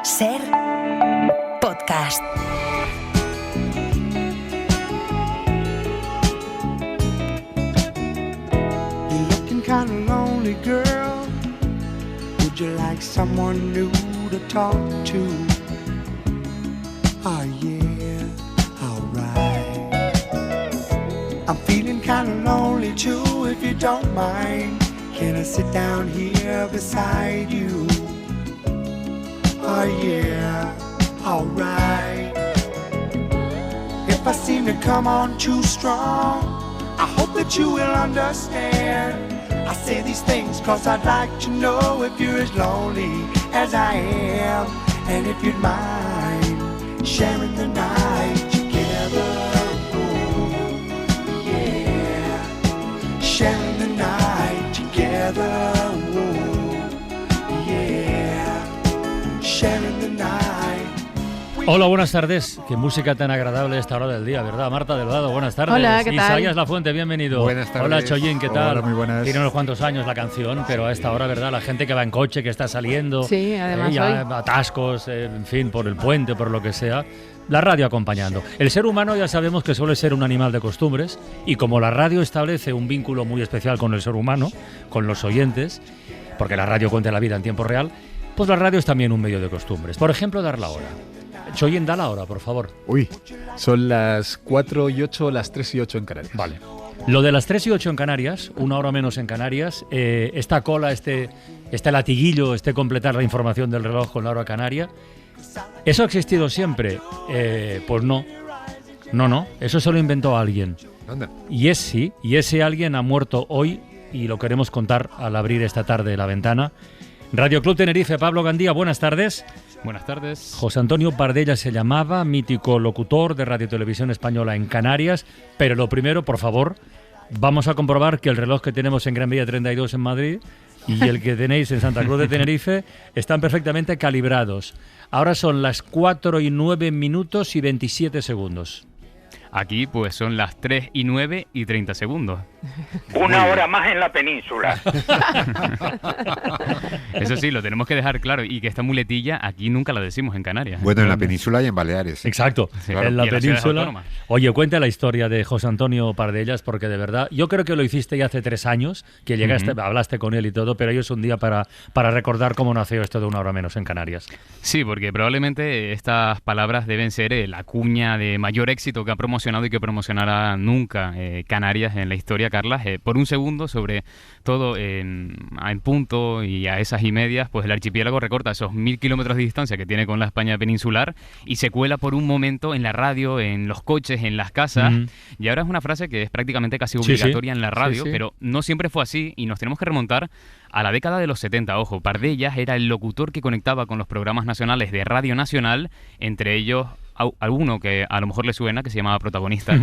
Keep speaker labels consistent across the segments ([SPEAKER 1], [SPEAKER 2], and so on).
[SPEAKER 1] Ser podcast.
[SPEAKER 2] You're looking kind of lonely, girl. Would you like someone new to talk to? Oh yeah, alright. I'm feeling kind of lonely too, if you don't mind. Can I sit down here beside you? Oh yeah, alright. If I seem to come on too strong, I hope that you will understand. I say these things cause I'd like to know if you're as lonely as I am, and if you'd mind sharing the night together. Oh, yeah, sharing the night together. Oh, yeah, sharing the night.
[SPEAKER 3] Hola, buenas tardes. Qué música tan agradable a esta hora del día, ¿verdad? Marta Delgado, buenas tardes.
[SPEAKER 4] Hola, ¿qué tal?
[SPEAKER 3] Isaías Lafuente, bienvenido.
[SPEAKER 5] Buenas tardes.
[SPEAKER 3] Hola, Choyin, ¿qué tal?
[SPEAKER 5] Hola, muy buenas.
[SPEAKER 3] Tiene unos cuantos años la canción, pero a esta hora, ¿verdad? La gente que va en coche, que está saliendo.
[SPEAKER 4] Sí, además
[SPEAKER 3] ya
[SPEAKER 4] hoy.
[SPEAKER 3] atascos, en fin, por el puente, por lo que sea. La radio acompañando. El ser humano ya sabemos que suele ser un animal de costumbres, y como la radio establece un vínculo muy especial con el ser humano, con los oyentes, porque la radio cuenta la vida en tiempo real, pues la radio es también un medio de costumbres. Por ejemplo, dar la hora. Choyin, da la hora, por favor.
[SPEAKER 5] Uy, son las 4 y 8, las 3 y 8 en Canarias.
[SPEAKER 3] Vale. Lo de las 3 y 8 en Canarias, una hora menos en Canarias, esta cola, este latiguillo, completar la información del reloj con la hora canaria, ¿eso ha existido siempre? Pues no. No, eso se lo inventó alguien.
[SPEAKER 5] Anda.
[SPEAKER 3] Y ese alguien ha muerto hoy y lo queremos contar al abrir esta tarde la ventana. Radio Club Tenerife, Pablo Gandía, buenas tardes.
[SPEAKER 6] Buenas tardes.
[SPEAKER 3] José Antonio Pardella se llamaba, mítico locutor de Radio Televisión Española en Canarias, pero lo primero, por favor, vamos a comprobar que el reloj que tenemos en Gran Vía 32 en Madrid y el que tenéis en Santa Cruz de Tenerife están perfectamente calibrados. Ahora son las 4 y 9 minutos y 27 segundos.
[SPEAKER 6] Aquí pues son las 3 y 9 y 30 segundos.
[SPEAKER 7] Una hora más en la península.
[SPEAKER 6] Eso sí, lo tenemos que dejar claro, y que esta muletilla aquí nunca la decimos en Canarias.
[SPEAKER 5] Bueno, en la península y en Baleares.
[SPEAKER 3] Exacto,
[SPEAKER 6] Sí,
[SPEAKER 3] en la
[SPEAKER 6] y en las ciudades
[SPEAKER 3] península.
[SPEAKER 6] autónomas.
[SPEAKER 3] Oye, cuenta la historia de José Antonio Pardellas, porque de verdad, yo creo que lo hiciste ya hace 3 años, que llegaste, hablaste con él y todo, pero hoy es un día para recordar cómo nació esto de una hora menos en Canarias.
[SPEAKER 6] Sí, porque probablemente estas palabras deben ser la cuña de mayor éxito que ha promocionado y que promocionará nunca Canarias en la historia, Carlas. Por un segundo, sobre todo en punto y a esas y medias, pues el archipiélago recorta esos 1000 kilómetros de distancia que tiene con la España peninsular y se cuela por un momento en la radio, en los coches, en las casas. Y ahora es una frase que es prácticamente casi obligatoria en la radio,
[SPEAKER 3] Sí.
[SPEAKER 6] pero no siempre fue así, y nos tenemos que remontar a la década de los 70. Ojo, Pardellas era el locutor que conectaba con los programas nacionales de Radio Nacional, entre ellos alguno que a lo mejor le suena, que se llamaba Protagonista.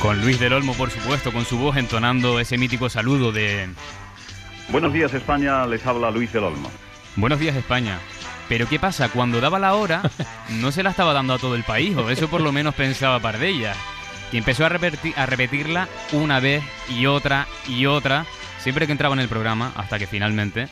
[SPEAKER 6] Con Luis del Olmo, por supuesto, con su voz entonando ese mítico saludo de
[SPEAKER 8] Buenos días, España, les habla Luis del Olmo.
[SPEAKER 6] Buenos días, España. Pero ¿qué pasa? Cuando daba la hora, no se la estaba dando a todo el país, o eso por lo menos pensaba Pardellas, y empezó a repetirla una vez y otra, siempre que entraba en el programa, hasta que finalmente...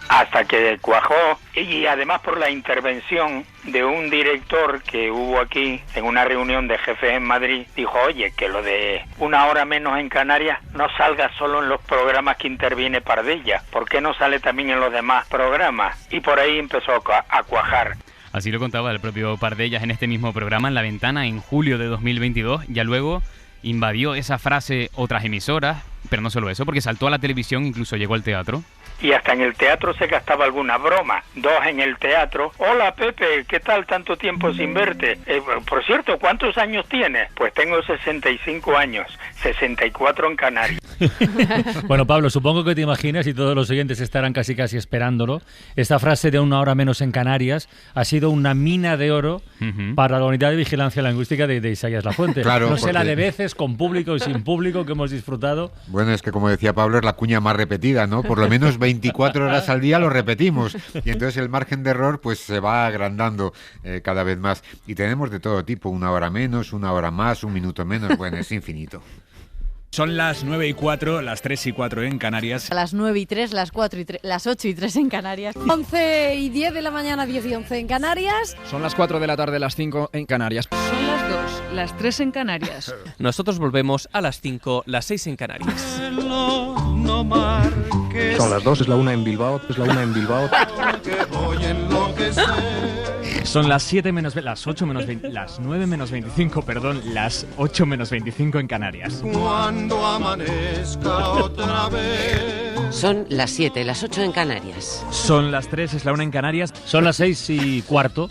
[SPEAKER 7] Hasta que cuajó, y además por la intervención de un director que hubo aquí en una reunión de jefes en Madrid, dijo, oye, que lo de una hora menos en Canarias no salga solo en los programas que interviene Pardellas, ¿por qué no sale también en los demás programas? Y por ahí empezó a cuajar.
[SPEAKER 6] Así lo contaba el propio Pardellas en este mismo programa, en La Ventana, en julio de 2022. Ya luego invadió esa frase otras emisoras, pero no solo eso, porque saltó a la televisión, incluso llegó al teatro.
[SPEAKER 7] Y hasta en el teatro se gastaba alguna broma. 2 en el teatro. Hola, Pepe, ¿qué tal? Tanto tiempo sin verte. Por cierto, ¿cuántos años tienes? Pues tengo 65 años, 64 en Canarias.
[SPEAKER 3] Bueno, Pablo, supongo que te imaginas, y todos los oyentes estarán casi esperándolo, esta frase de 1 hora menos en Canarias ha sido una mina de oro para la Unidad de Vigilancia Lingüística de Isaías Lafuente.
[SPEAKER 4] Claro,
[SPEAKER 3] no sé la
[SPEAKER 4] porque-
[SPEAKER 3] de veces, con público y sin público, que hemos disfrutado.
[SPEAKER 4] Bueno, es que como decía Pablo, es la cuña más repetida, ¿no? Por lo menos 24 horas al día lo repetimos. Y entonces el margen de error pues se va agrandando cada vez más. Y tenemos de todo tipo, 1 hora menos, 1 hora más, 1 minuto menos, bueno, es infinito.
[SPEAKER 9] Son las 9:04, las 3:04 en Canarias.
[SPEAKER 10] A las 9:03, las 4:03, las 8:03 en Canarias.
[SPEAKER 11] 11:10 de la mañana, 10:11 en Canarias.
[SPEAKER 12] Son las 4 de la tarde, las 5 en Canarias.
[SPEAKER 13] Son las 2, las 3 en Canarias.
[SPEAKER 14] Nosotros volvemos a las 5, las 6 en Canarias.
[SPEAKER 5] Son las 2, es la 1 en Bilbao, es la 1 en Bilbao.
[SPEAKER 15] Son las 7 menos, las 8 menos 20, las 9 menos 25, perdón, las 8 menos 25 en Canarias.
[SPEAKER 16] Cuando amanezca otra vez.
[SPEAKER 17] Son las 7, las 8 en Canarias.
[SPEAKER 15] Son las 3, es la 1 en Canarias.
[SPEAKER 3] Son las 6:15.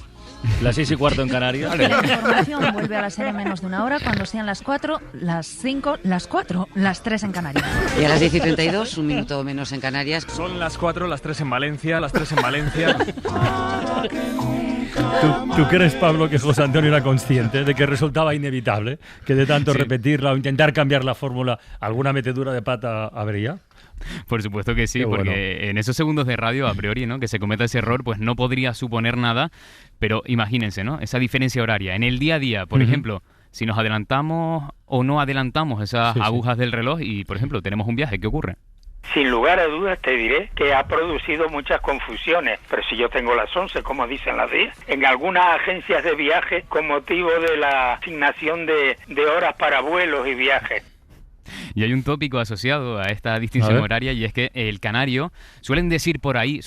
[SPEAKER 3] Las 6:15 en Canarias.
[SPEAKER 18] La información vuelve a la serie menos de 1 hora cuando sean las 4, las 5, las 4, las 3 en Canarias.
[SPEAKER 17] Y a las 10:32, 1 minuto menos en Canarias.
[SPEAKER 15] Son las 4, las 3 en Valencia, las 3 en Valencia.
[SPEAKER 3] ¿Tú crees, Pablo, que José Antonio era consciente de que resultaba inevitable que de tanto repetirla o intentar cambiar la fórmula alguna metedura de pata habría?
[SPEAKER 6] Por supuesto que sí,
[SPEAKER 3] Qué
[SPEAKER 6] porque
[SPEAKER 3] bueno.
[SPEAKER 6] en esos segundos de radio, a priori, ¿no?, que se cometa ese error, pues no podría suponer nada, pero imagínense, ¿no?, esa diferencia horaria. En el día a día, por ejemplo, si nos adelantamos o no adelantamos esas agujas del reloj y, por ejemplo, tenemos un viaje, ¿qué ocurre?
[SPEAKER 7] Sin lugar a dudas te diré que ha producido muchas confusiones, pero si yo tengo las 11, como dicen las 10, en algunas agencias de viaje con motivo de la asignación de horas para vuelos y viajes.
[SPEAKER 6] Y hay un tópico asociado a esta distinción horaria y es que el canario, suelen decir por ahí,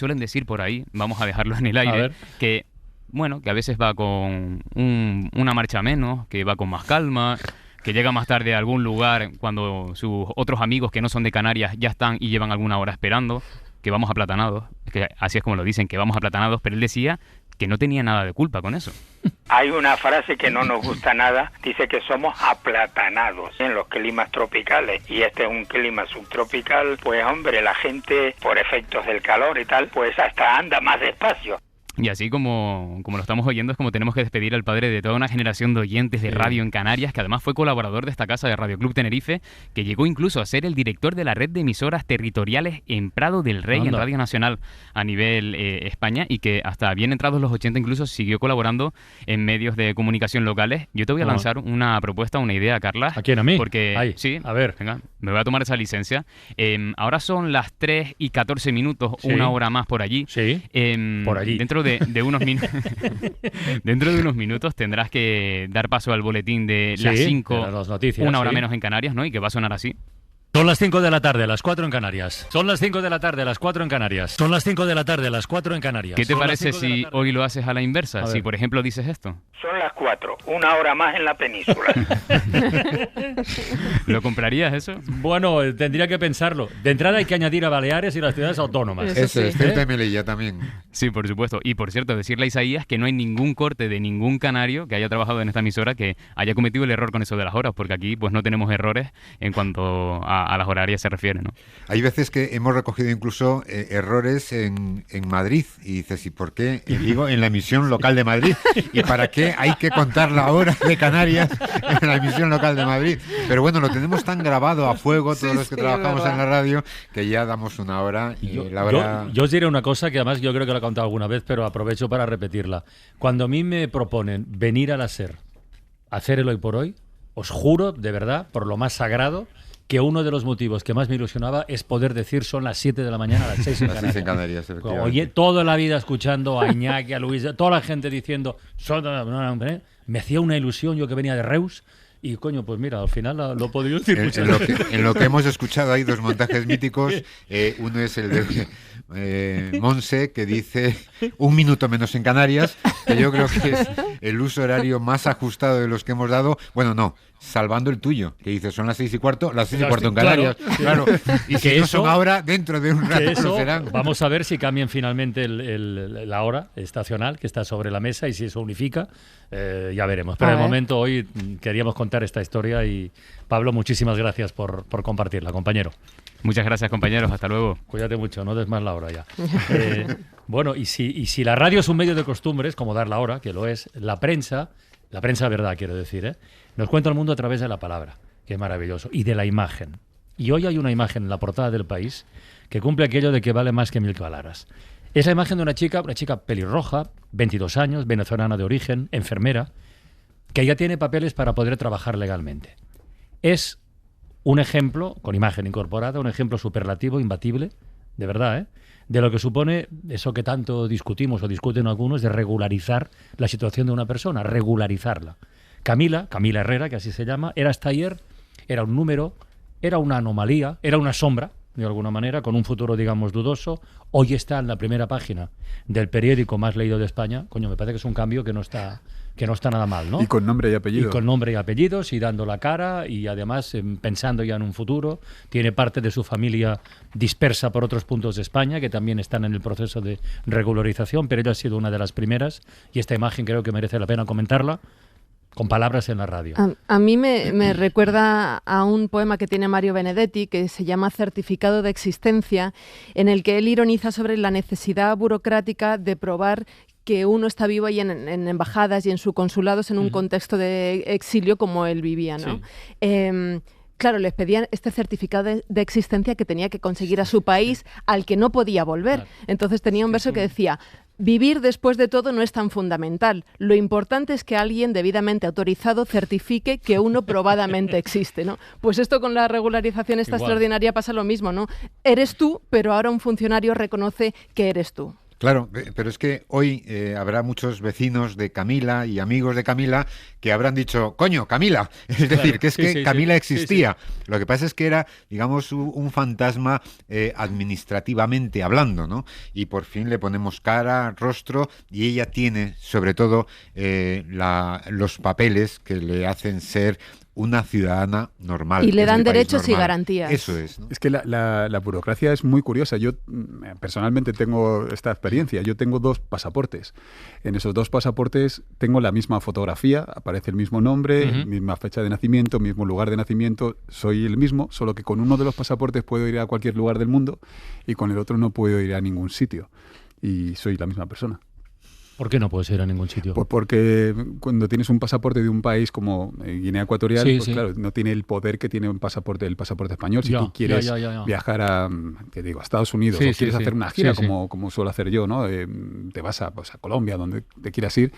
[SPEAKER 6] vamos a dejarlo en el aire, que bueno, que a veces va con una marcha menos, que va con más calma, que llega más tarde a algún lugar cuando sus otros amigos que no son de Canarias ya están y llevan alguna hora esperando, que vamos aplatanados, es que así es como lo dicen, que vamos aplatanados, pero él decía que no tenía nada de culpa con eso.
[SPEAKER 7] Hay una frase que no nos gusta nada, dice que somos aplatanados en los climas tropicales y este es un clima subtropical, pues hombre, la gente por efectos del calor y tal, pues hasta anda más despacio.
[SPEAKER 6] Y así como lo estamos oyendo es como tenemos que despedir al padre de toda una generación de oyentes de radio en Canarias, que además fue colaborador de esta casa de Radio Club Tenerife, que llegó incluso a ser el director de la red de emisoras territoriales en Prado del Rey, en Radio Nacional a nivel España, y que hasta bien entrados los 80 incluso siguió colaborando en medios de comunicación locales. Yo te voy a lanzar una propuesta, una idea, Carla.
[SPEAKER 3] ¿A quién? ¿A mí?
[SPEAKER 6] Porque, sí, a ver, venga, me voy a tomar esa licencia. Ahora son las 3:14 minutos, una hora más por allí.
[SPEAKER 3] Sí, por allí.
[SPEAKER 6] Dentro de unos dentro de unos minutos tendrás que dar paso al boletín de las 5,
[SPEAKER 3] de las noticias,
[SPEAKER 6] una hora menos en Canarias, ¿no? Y que va a sonar así.
[SPEAKER 3] Son las 5 de la tarde, las 4 en Canarias. Son las 5 de la tarde, las 4 en Canarias. Son las 5 de la tarde, las 4 en Canarias.
[SPEAKER 6] ¿Qué te
[SPEAKER 3] Son
[SPEAKER 6] parece
[SPEAKER 3] las 5 de
[SPEAKER 6] si
[SPEAKER 3] la tarde.
[SPEAKER 6] hoy lo haces a la inversa? Si, por ejemplo, dices esto.
[SPEAKER 7] Son las 4, una hora más en la península.
[SPEAKER 6] ¿Lo comprarías eso?
[SPEAKER 3] Bueno, tendría que pensarlo. De entrada hay que añadir a Baleares y las ciudades autónomas.
[SPEAKER 4] Eso es, Ceuta y Melilla también.
[SPEAKER 6] Sí, por supuesto. Y por cierto, decirle a Isaías que no hay ningún corte de ningún canario que haya trabajado en esta emisora que haya cometido el error con eso de las horas, porque aquí pues no tenemos errores en cuanto a las horarias se refiere, ¿no?
[SPEAKER 4] Hay veces que hemos recogido incluso errores en Madrid y dices, ¿y por qué? Digo, en la emisión local de Madrid. ¿Y para qué hay que contar la hora de Canarias en la emisión local de Madrid? Pero bueno, lo tenemos tan grabado a fuego todos los que trabajamos en la radio que ya damos una hora y la hora...
[SPEAKER 3] Yo os diré una cosa que además yo creo que la he contado alguna vez, pero aprovecho para repetirla. Cuando a mí me proponen venir a la SER a hacer el Hoy por Hoy, os juro, de verdad, por lo más sagrado, que uno de los motivos que más me ilusionaba es poder decir son las 7 de la mañana a las 6 en Canarias. Oye, toda la vida escuchando a Iñaki, a Luis, toda la gente diciendo me hacía una ilusión, yo que venía de Reus. Y coño, pues mira, al final lo he podido decir muchas veces.
[SPEAKER 4] En lo que hemos escuchado hay dos montajes míticos. Uno es el de Monse, que dice 1 minuto menos en Canarias, que yo creo que es el uso horario más ajustado de los que hemos dado. Bueno, no, salvando el tuyo, que dices son las 6:15, las 6:15 en Canarias. Claro. Y
[SPEAKER 3] que
[SPEAKER 4] si no
[SPEAKER 3] eso,
[SPEAKER 4] son ahora, dentro de un rato lo serán.
[SPEAKER 3] Vamos a ver si cambian finalmente la hora estacional que está sobre la mesa y si eso unifica, ya veremos. Pero de momento hoy queríamos contar esta historia y Pablo, muchísimas gracias por compartirla, compañero.
[SPEAKER 6] Muchas gracias, compañeros. Hasta luego.
[SPEAKER 3] Cuídate mucho, no des más la hora ya. Bueno, y si la radio es un medio de costumbres, como dar la hora, que lo es, la prensa verdad quiero decir, nos cuenta el mundo a través de la palabra, que es maravilloso, y de la imagen. Y hoy hay una imagen en la portada del País que cumple aquello de que vale más que 1000 palabras. Es la imagen de una chica pelirroja, 22 años, venezolana de origen, enfermera, que ya tiene papeles para poder trabajar legalmente. Es un ejemplo, con imagen incorporada, un ejemplo superlativo, imbatible, de verdad, de lo que supone eso que tanto discutimos o discuten algunos, de regularizar la situación de una persona, regularizarla. Camila Herrera, que así se llama, era hasta ayer, era un número, era una anomalía, era una sombra, de alguna manera, con un futuro, digamos, dudoso. Hoy está en la primera página del periódico más leído de España. Coño, me parece que es un cambio que no está nada mal, ¿no?
[SPEAKER 5] Y con nombre y apellido.
[SPEAKER 3] Y con nombre y apellidos, y dando la cara, y además pensando ya en un futuro. Tiene parte de su familia dispersa por otros puntos de España, que también están en el proceso de regularización, pero ella ha sido una de las primeras, y esta imagen creo que merece la pena comentarla, con palabras en la radio.
[SPEAKER 19] A mí me recuerda a un poema que tiene Mario Benedetti que se llama Certificado de Existencia, en el que él ironiza sobre la necesidad burocrática de probar que uno está vivo ahí en embajadas y en sus consulados en un contexto de exilio como él vivía, ¿no? Sí. Claro, les pedían este certificado de existencia que tenía que conseguir a su país, al que no podía volver. Claro. Entonces tenía un verso que decía: vivir después de todo no es tan fundamental. Lo importante es que alguien debidamente autorizado certifique que uno probadamente existe, ¿no? Pues esto con la regularización extraordinaria pasa lo mismo, ¿no? Eres tú, pero ahora un funcionario reconoce que eres tú.
[SPEAKER 4] Claro, pero es que hoy habrá muchos vecinos de Camila y amigos de Camila que habrán dicho, coño, Camila, es decir, que es que Camila existía. Sí. Lo que pasa es que era, digamos, un fantasma administrativamente hablando, ¿no? Y por fin le ponemos cara, rostro, y ella tiene, sobre todo, los papeles que le hacen ser una ciudadana normal.
[SPEAKER 19] Y le dan derechos y garantías.
[SPEAKER 4] Eso es, ¿no?
[SPEAKER 5] Es que la burocracia es muy curiosa. Yo personalmente tengo esta experiencia. Yo tengo 2 pasaportes. En esos 2 pasaportes tengo la misma fotografía, aparece el mismo nombre, misma fecha de nacimiento, mismo lugar de nacimiento. Soy el mismo, solo que con uno de los pasaportes puedo ir a cualquier lugar del mundo y con el otro no puedo ir a ningún sitio. Y soy la misma persona.
[SPEAKER 3] ¿Por qué no puedes ir a ningún sitio?
[SPEAKER 5] Pues porque cuando tienes un pasaporte de un país como Guinea Ecuatorial, claro, no tiene el poder que tiene el pasaporte español. Si tú quieres viajar a Estados Unidos o quieres hacer una gira como suelo hacer yo, ¿no? Te vas a Colombia, donde te quieras ir,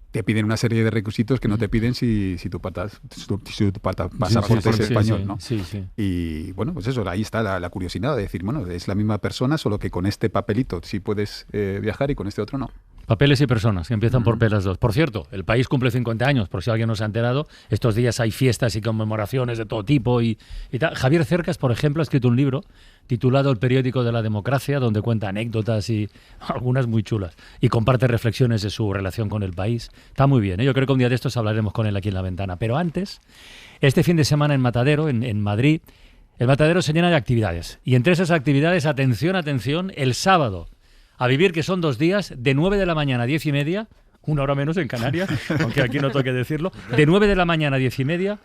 [SPEAKER 5] te piden una serie de requisitos que no te piden si tu pasaporte es español, ¿no?
[SPEAKER 3] Sí.
[SPEAKER 5] Y bueno, pues eso, ahí está la curiosidad de decir, bueno, es la misma persona, solo que con este papelito sí puedes viajar y con este otro no.
[SPEAKER 3] Papeles y personas, que empiezan por P las 2. Por cierto, el país cumple 50 años, por si alguien no se ha enterado. Estos días hay fiestas y conmemoraciones de todo tipo y tal. Javier Cercas, por ejemplo, ha escrito un libro titulado El periódico de la democracia, donde cuenta anécdotas y algunas muy chulas. Y comparte reflexiones de su relación con el país. Está muy bien, ¿eh? Yo creo que un día de estos hablaremos con él aquí en La Ventana. Pero antes, este fin de semana en Matadero, en Madrid, el Matadero se llena de actividades. Y entre esas actividades, atención, el sábado, a vivir, que son 2 días, de 9 de la mañana a 10:30, 1 hora menos en Canarias, aunque aquí no toque decirlo, de 9 de la mañana a 10:30,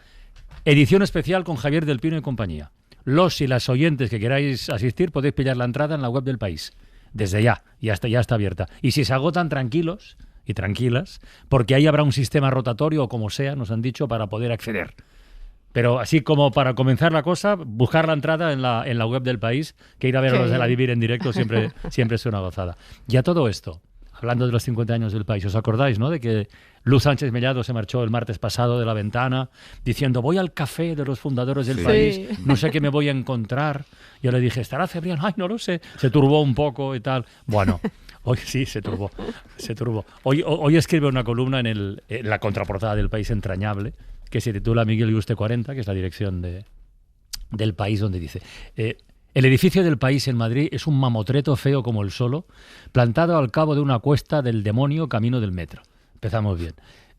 [SPEAKER 3] edición especial con Javier del Pino y compañía. Los y las oyentes que queráis asistir podéis pillar la entrada en la web del País, desde ya está abierta. Y si se agotan, tranquilos y tranquilas, porque ahí habrá un sistema rotatorio o como sea, nos han dicho, para poder acceder. Pero así como para comenzar la cosa, buscar la entrada en la web del País, que ir a ver a los de la Vivir en directo siempre es una gozada. Y a todo esto, hablando de los 50 años del País, ¿os acordáis, no?, de que Luz Sánchez Mellado se marchó el martes pasado de La Ventana diciendo, voy al café de los fundadores del país, no sé qué me voy a encontrar? Yo le dije, ¿estará Cebrián? Ay, no lo sé. Se turbó un poco y tal. Bueno, hoy sí se turbó. Hoy escribe una columna en la contraportada del País entrañable, que se titula Miguel Yuste 40, que es la dirección del País, donde dice: el edificio del País en Madrid es un mamotreto feo como el solo, plantado al cabo de una cuesta del demonio camino del metro. Empezamos bien.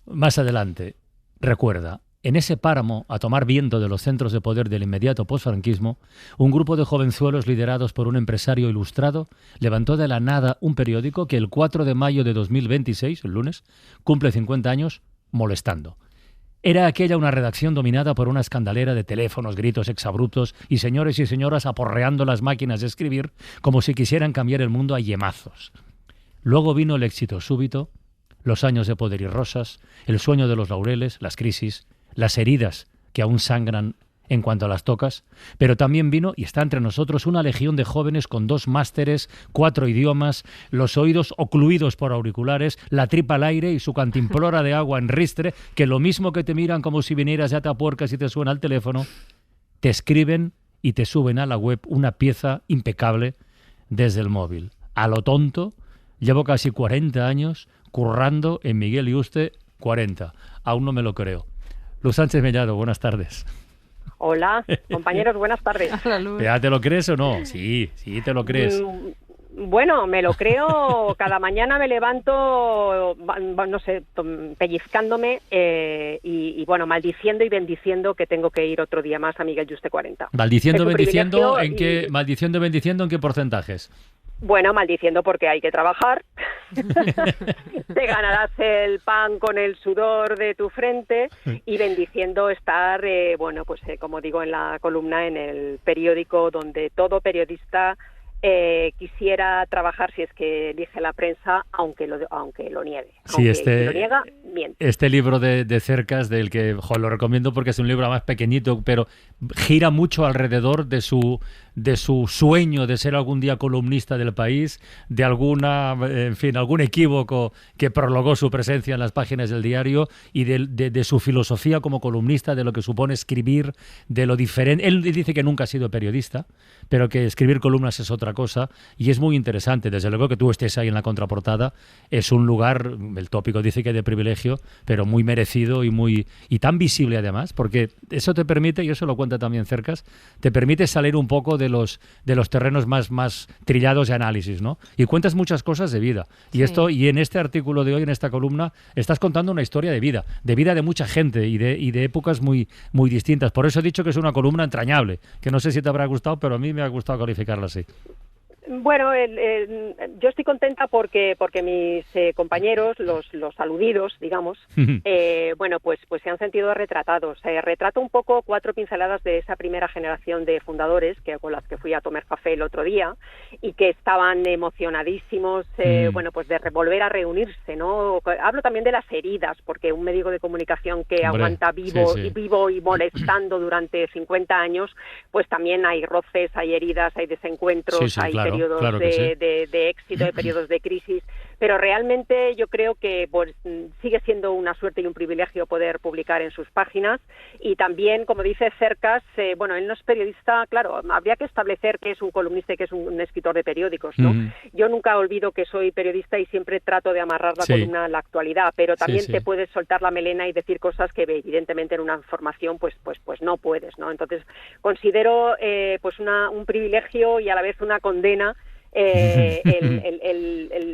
[SPEAKER 3] Más adelante, recuerda, en ese páramo, a tomar viento de los centros de poder del inmediato posfranquismo, un grupo de jovenzuelos liderados por un empresario ilustrado levantó de la nada un periódico que el 4 de mayo de 2026, el lunes, cumple 50 años molestando. Era aquella una redacción dominada por una escandalera de teléfonos, gritos exabruptos y señores y señoras aporreando las máquinas de escribir como si quisieran cambiar el mundo a yemazos. Luego vino el éxito súbito, los años de poder y rosas, el sueño de los laureles, las crisis, las heridas que aún sangran en cuanto a las tocas, pero también vino, y está entre nosotros, una legión de jóvenes con 2 másteres, 4 idiomas, los oídos ocluidos por auriculares, la tripa al aire y su cantimplora de agua en ristre, que lo mismo que te miran como si vinieras de Atapuercas y te suena el teléfono, te escriben y te suben a la web una pieza impecable desde el móvil. A lo tonto, llevo casi 40 años currando en Miguel y Yuste, 40. Aún no me lo creo. Luz Sánchez Mellado, buenas tardes.
[SPEAKER 20] Hola, compañeros, buenas tardes.
[SPEAKER 3] ¿Ya te lo crees o no? Sí, te lo crees.
[SPEAKER 20] Bueno, me lo creo. Cada mañana me levanto, no sé, pellizcándome y bueno, maldiciendo y bendiciendo que tengo que ir otro día más a Miguel Yuste 40.
[SPEAKER 3] Maldiciendo, bendiciendo, maldiciendo, bendiciendo, ¿en qué porcentajes?
[SPEAKER 20] Bueno, maldiciendo porque hay que trabajar. Te ganarás el pan con el sudor de tu frente y bendiciendo estar, como digo en la columna, en el periódico donde todo periodista quisiera trabajar si es que elige la prensa, aunque lo niegue.
[SPEAKER 3] Sí,
[SPEAKER 20] aunque lo niega, miente.
[SPEAKER 3] Este libro de Cercas, del que lo recomiendo porque es un libro más pequeñito, pero gira mucho alrededor de su sueño de ser algún día columnista del País, de algún equívoco que prolongó su presencia en las páginas del diario y de su filosofía como columnista, de lo que supone escribir, de lo diferente. Él dice que nunca ha sido periodista, pero que escribir columnas es otra cosa y es muy interesante. Desde luego que tú estés ahí en la contraportada es un lugar, el tópico dice que de privilegio, pero muy merecido y tan visible además, porque eso te permite, y eso lo cuenta también Cercas, te permite salir un poco de los terrenos más trillados de análisis, ¿no? Y cuentas muchas cosas de vida. Y en este artículo de hoy, en esta columna, estás contando una historia de vida de mucha gente y de épocas muy distintas. Por eso he dicho que es una columna entrañable, que no sé si te habrá gustado, pero a mí me ha gustado calificarla así.
[SPEAKER 20] Bueno, yo estoy contenta porque mis compañeros, los aludidos, digamos, pues se han sentido retratados. Retrato un poco 4 pinceladas de esa primera generación de fundadores con las que fui a tomar café el otro día y que estaban emocionadísimos, de volver a reunirse, ¿no? Hablo también de las heridas, porque un médico de comunicación que aguanta vivo y molestando durante 50 años, pues también hay roces, hay heridas, hay desencuentros, hay periodos de éxito, hay periodos de crisis, pero realmente yo creo que sigue siendo una suerte y un privilegio poder publicar en sus páginas y también, como dice Cercas, él no es periodista, claro, habría que establecer qué es un columnista y qué es un escritor de periódicos, ¿no? Yo nunca olvido que soy periodista y siempre trato de amarrar la columna a la actualidad, pero también te puedes soltar la melena y decir cosas que evidentemente en una información pues no puedes, ¿no? Entonces considero un privilegio y a la vez una condena el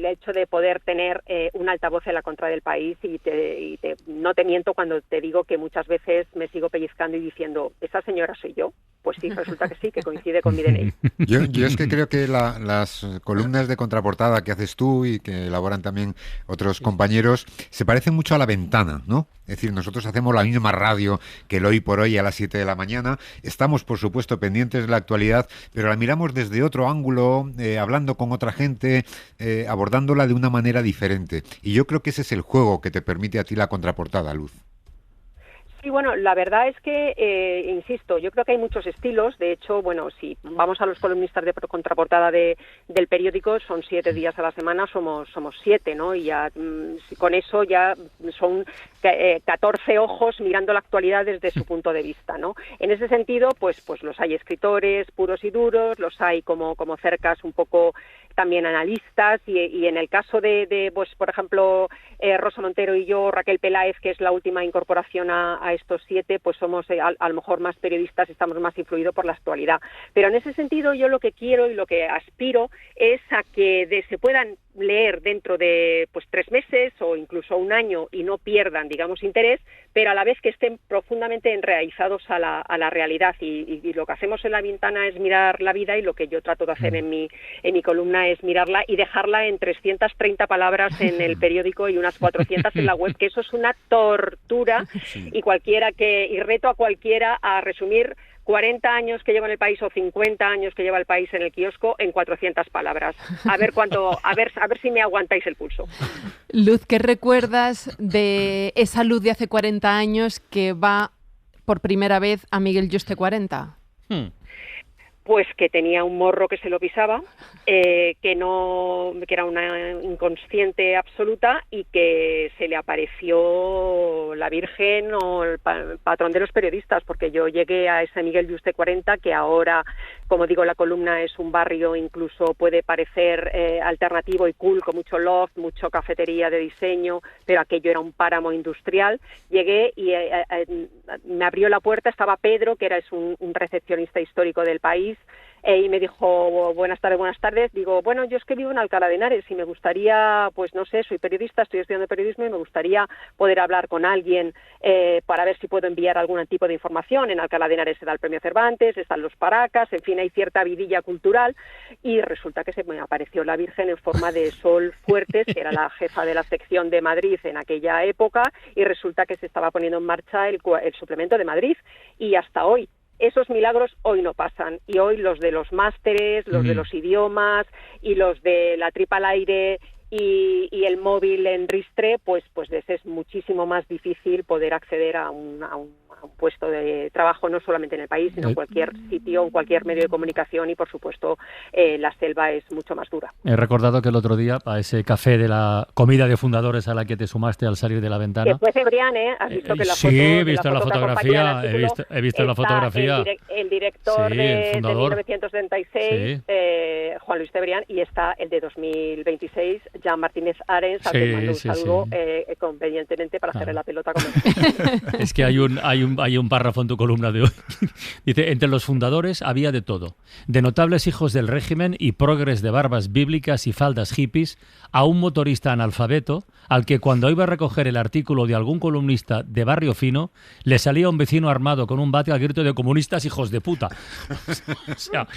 [SPEAKER 20] hecho de poder tener un altavoz en la contra del país no te miento cuando te digo que muchas veces me sigo pellizcando y diciendo, ¿esa señora soy yo? Pues sí, resulta que sí, que coincide con mi DNI.
[SPEAKER 4] Yo es que creo que las columnas de contraportada que haces tú y que elaboran también otros compañeros se parecen mucho a La Ventana, ¿no? Es decir, nosotros hacemos la misma radio que el Hoy por Hoy a las 7 de la mañana. Estamos, por supuesto, pendientes de la actualidad, pero la miramos desde otro ángulo, hablando con otra gente, abordándola de una manera diferente. Y yo creo que ese es el juego que te permite a ti la contraportada, Luz.
[SPEAKER 20] Sí, bueno, la verdad es que, insisto, yo creo que hay muchos estilos. De hecho, si vamos a los columnistas de contraportada del periódico, son 7 días a la semana, somos 7, ¿no? Y ya con eso ya son 14 ojos mirando la actualidad desde su punto de vista, ¿no? En ese sentido, pues los hay escritores puros y duros, los hay como Cercas un poco también analistas y en el caso de por ejemplo, Rosa Montero y yo, Raquel Peláez, que es la última incorporación a estos 7, pues somos a lo mejor más periodistas, estamos más influidos por la actualidad. Pero en ese sentido yo lo que quiero y lo que aspiro es a que se puedan leer dentro de 3 meses o incluso un año y no pierdan, digamos, interés, pero a la vez que estén profundamente enraizados a la realidad. Y lo que hacemos en La Ventana es mirar la vida, y lo que yo trato de hacer en mi columna es mirarla y dejarla en 330 palabras en el periódico y unas 400 en la web, que eso es una tortura. Sí. Y reto a cualquiera a resumir 40 años que lleva en el país o 50 años que lleva el país en el kiosco en 400 palabras. A ver si me aguantáis el pulso.
[SPEAKER 19] Luz, ¿qué recuerdas de esa Luz de hace 40 años que va por primera vez a Miguel Yuste 40?
[SPEAKER 20] Pues que tenía un morro que se lo pisaba, que era una inconsciente absoluta, y que se le apareció la Virgen o el patrón de los periodistas, porque yo llegué a ese Miguel Yuste 40, que ahora, como digo, la columna es un barrio, incluso puede parecer alternativo y cool, con mucho loft, mucho cafetería de diseño, pero aquello era un páramo industrial. Llegué y me abrió la puerta, estaba Pedro, que es un recepcionista histórico del país, y me dijo, buenas tardes. Digo, bueno, yo es que vivo en Alcalá de Henares y me gustaría, pues no sé, soy periodista, estoy estudiando periodismo y me gustaría poder hablar con alguien para ver si puedo enviar algún tipo de información. En Alcalá de Henares se da el premio Cervantes, están los Paracas, en fin, hay cierta vidilla cultural, y resulta que se me apareció la Virgen en forma de Sol Fuertes, que era la jefa de la sección de Madrid en aquella época, y resulta que se estaba poniendo en marcha el suplemento de Madrid, y hasta hoy esos milagros hoy no pasan, y hoy los de los másteres, los de los idiomas y los de la tripa al aire y el móvil en ristre, pues les es muchísimo más difícil poder acceder a un puesto de trabajo, no solamente en el país, sino en cualquier sitio, en cualquier medio de comunicación, y por supuesto la selva es mucho más dura.
[SPEAKER 3] He recordado que el otro día, a ese café de la comida de fundadores a la que te sumaste al salir de La Ventana...
[SPEAKER 20] Que fue Cebrián, ¿eh? ¿Has visto que la
[SPEAKER 3] foto? Sí, he visto la fotografía, he visto la fotografía.
[SPEAKER 20] El director de 1976,
[SPEAKER 3] sí.
[SPEAKER 20] Juan Luis Cebrián, y está el de 2026, Jan Martínez Arens, al que mando un saludo convenientemente para hacerle la pelota con él.
[SPEAKER 3] Es que hay un párrafo en tu columna de hoy. Dice, entre los fundadores había de todo, de notables hijos del régimen y progres de barbas bíblicas y faldas hippies, a un motorista analfabeto al que cuando iba a recoger el artículo de algún columnista de barrio fino, le salía un vecino armado con un bate al grito de comunistas hijos de puta. O sea,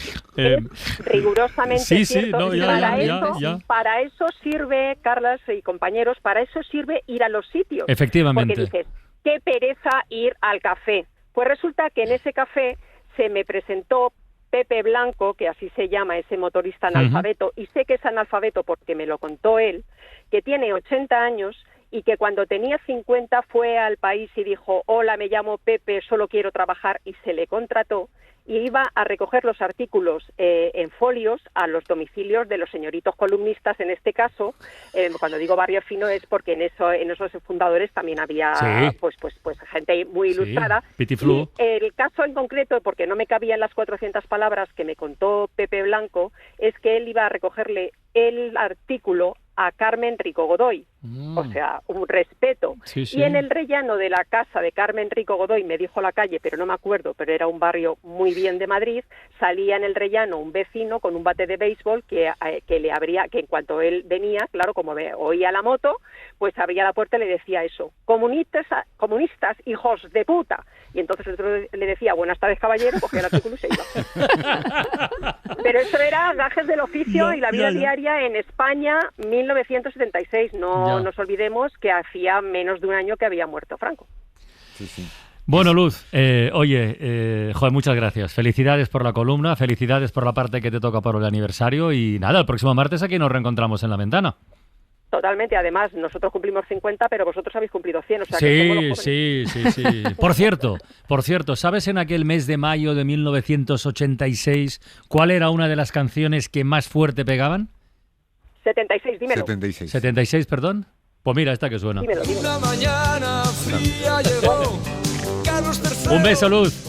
[SPEAKER 20] rigurosamente cierto.
[SPEAKER 3] Ya.
[SPEAKER 20] Para eso sirve, Carlas y compañeros, para eso sirve ir a los sitios.
[SPEAKER 3] Efectivamente.
[SPEAKER 20] Porque dices, qué pereza ir al café. Pues resulta que en ese café se me presentó Pepe Blanco, que así se llama ese motorista analfabeto, y sé que es analfabeto porque me lo contó él, que tiene 80 años y que cuando tenía 50 fue al país y dijo, hola, me llamo Pepe, solo quiero trabajar, y se le contrató, y iba a recoger los artículos en folios a los domicilios de los señoritos columnistas, en este caso. Cuando digo barrio fino es porque en esos fundadores también había pues gente muy ilustrada.
[SPEAKER 3] Y
[SPEAKER 20] el caso en concreto, porque no me cabían las 400 palabras que me contó Pepe Blanco, es que él iba a recogerle el artículo a Carmen Rico Godoy, o sea, un respeto.
[SPEAKER 3] Sí.
[SPEAKER 20] Y en el rellano de la casa de Carmen Rico Godoy, me dijo la calle, pero no me acuerdo, pero era un barrio muy bien de Madrid, salía en el rellano un vecino con un bate de béisbol que le abría, que en cuanto él venía, claro, como oía la moto, pues abría la puerta y le decía eso, comunistas, hijos de puta. Y entonces el otro le decía, buenas tardes, caballero, cogía el artículo y se iba. Pero eso era gajes del oficio y la vida diaria en España, 1976. No nos olvidemos que hacía menos de un año que había muerto Franco.
[SPEAKER 4] Sí.
[SPEAKER 3] Bueno, Luz, muchas gracias. Felicidades por la columna, felicidades por la parte que te toca por el aniversario, y nada, el próximo martes aquí nos reencontramos en La Ventana.
[SPEAKER 20] Totalmente, además nosotros cumplimos 50, pero vosotros habéis cumplido 100, o sea
[SPEAKER 3] que sí. Por cierto, ¿sabes en aquel mes de mayo de 1986 cuál era una de las canciones que más fuerte pegaban?
[SPEAKER 20] 76, dímelo.
[SPEAKER 3] 76, perdón. Pues mira, esta que suena.
[SPEAKER 20] Dímelo.
[SPEAKER 16] Una mañana fría llegó Carlos III.
[SPEAKER 3] Un beso, Luz.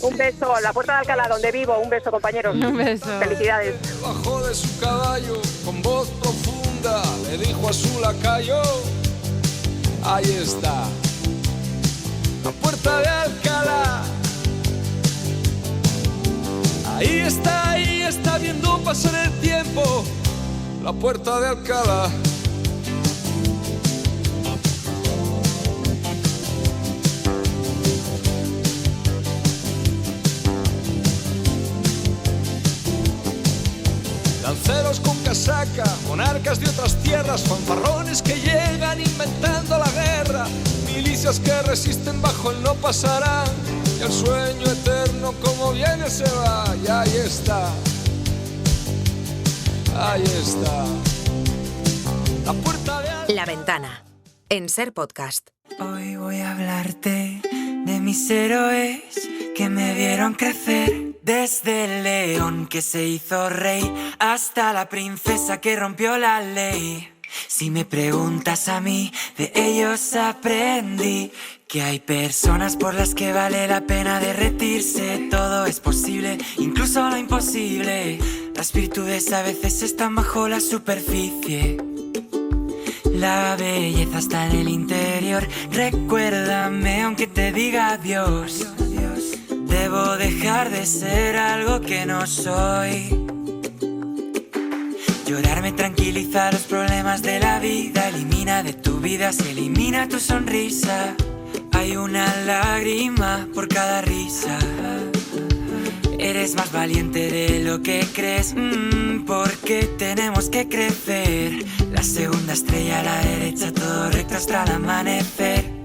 [SPEAKER 20] Un beso, la Puerta de Alcalá, donde vivo. Un beso, compañeros.
[SPEAKER 19] Un beso.
[SPEAKER 20] Felicidades.
[SPEAKER 16] Bajó de su caballo con voz profunda, le dijo a su lacayo, ahí está, la Puerta de Alcalá. Ahí está viendo pasar el tiempo, la Puerta de Alcalá. Lanceros con casaca, monarcas de otras tierras, fanfarrones que llegan inventando la guerra, milicias que resisten bajo el no pasarán, y el sueño eterno como viene se va, y ahí está, la Puerta de
[SPEAKER 1] La Ventana, en Ser Podcast.
[SPEAKER 21] Hoy voy a hablarte de mis héroes que me vieron crecer. Desde el león que se hizo rey hasta la princesa que rompió la ley. Si me preguntas a mí, de ellos aprendí que hay personas por las que vale la pena derretirse. Todo es posible, incluso lo imposible. Las virtudes a veces están bajo la superficie. La belleza está en el interior. Recuérdame aunque te diga adiós. Debo dejar de ser algo que no soy. Llorar me tranquiliza los problemas de la vida. Elimina de tu vida, se elimina tu sonrisa. Hay una lágrima por cada risa. Eres más valiente de lo que crees, porque tenemos que crecer. La segunda estrella a la derecha, todo recto hasta el amanecer.